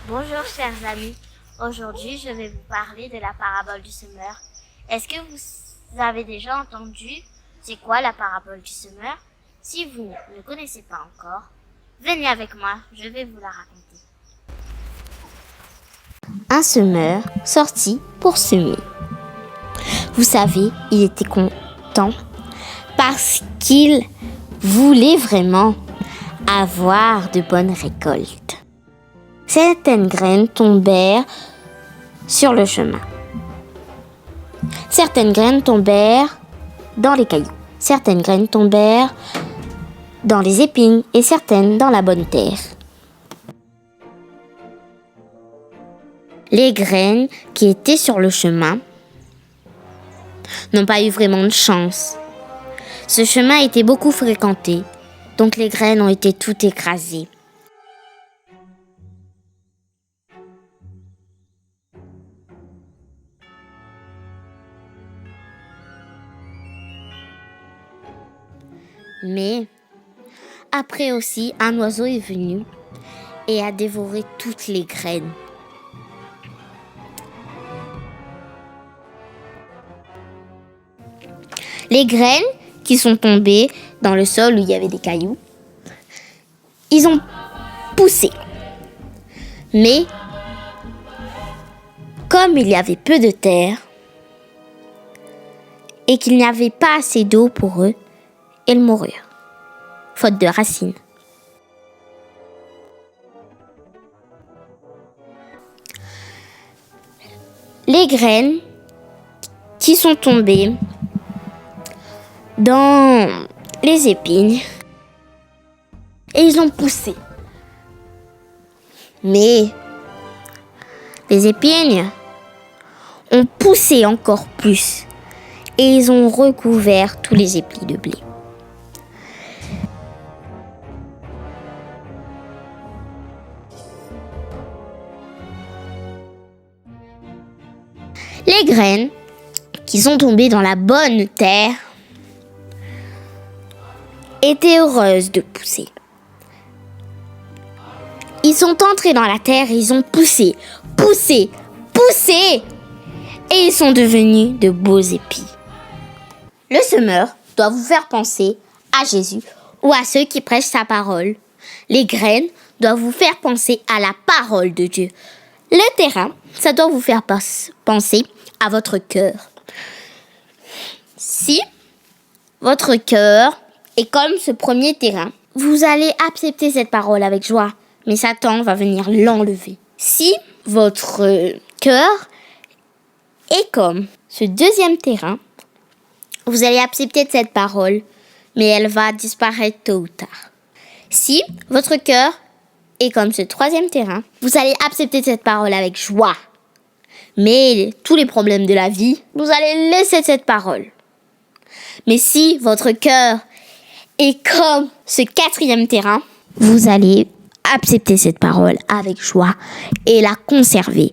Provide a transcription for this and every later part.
Bonjour chers amis, aujourd'hui je vais vous parler de la parabole du semeur. Est-ce que vous avez déjà entendu c'est quoi la parabole du semeur? Si vous ne connaissez pas encore, venez avec moi, je vais vous la raconter. Un semeur sortit pour semer. Vous savez, il était content parce qu'il voulait vraiment avoir de bonnes récoltes. Certaines graines tombèrent sur le chemin. Certaines graines tombèrent dans les cailloux. Certaines graines tombèrent dans les épines et certaines dans la bonne terre. Les graines qui étaient sur le chemin n'ont pas eu vraiment de chance. Ce chemin était beaucoup fréquenté, donc les graines ont été toutes écrasées. Mais après aussi, un oiseau est venu et a dévoré toutes les graines. Les graines qui sont tombées dans le sol où il y avait des cailloux, ils ont poussé. Mais comme il y avait peu de terre et qu'il n'y avait pas assez d'eau pour eux, ils moururent, faute de racines. Les graines qui sont tombées dans les épines et ils ont poussé. Mais les épines ont poussé encore plus et ils ont recouvert tous les épis de blé. Les graines qui sont tombées dans la bonne terre étaient heureuses de pousser. Ils sont entrés dans la terre et ils ont poussé et ils sont devenus de beaux épis. Le semeur doit vous faire penser à Jésus ou à ceux qui prêchent sa parole. Les graines doivent vous faire penser à la parole de Dieu. Le terrain, ça doit vous faire penser à votre cœur. Si votre cœur est comme ce premier terrain, vous allez accepter cette parole avec joie, mais Satan va venir l'enlever. Si votre cœur est comme ce deuxième terrain, vous allez accepter cette parole, mais elle va disparaître tôt ou tard. Si votre cœur est comme ce troisième terrain, vous allez accepter cette parole avec joie. Mais tous les problèmes de la vie, vous allez laisser cette parole. Mais si votre cœur est comme ce quatrième terrain, vous allez accepter cette parole avec joie et la conserver.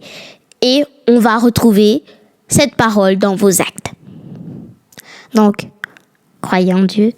Et on va retrouver cette parole dans vos actes. Donc, croyez en Dieu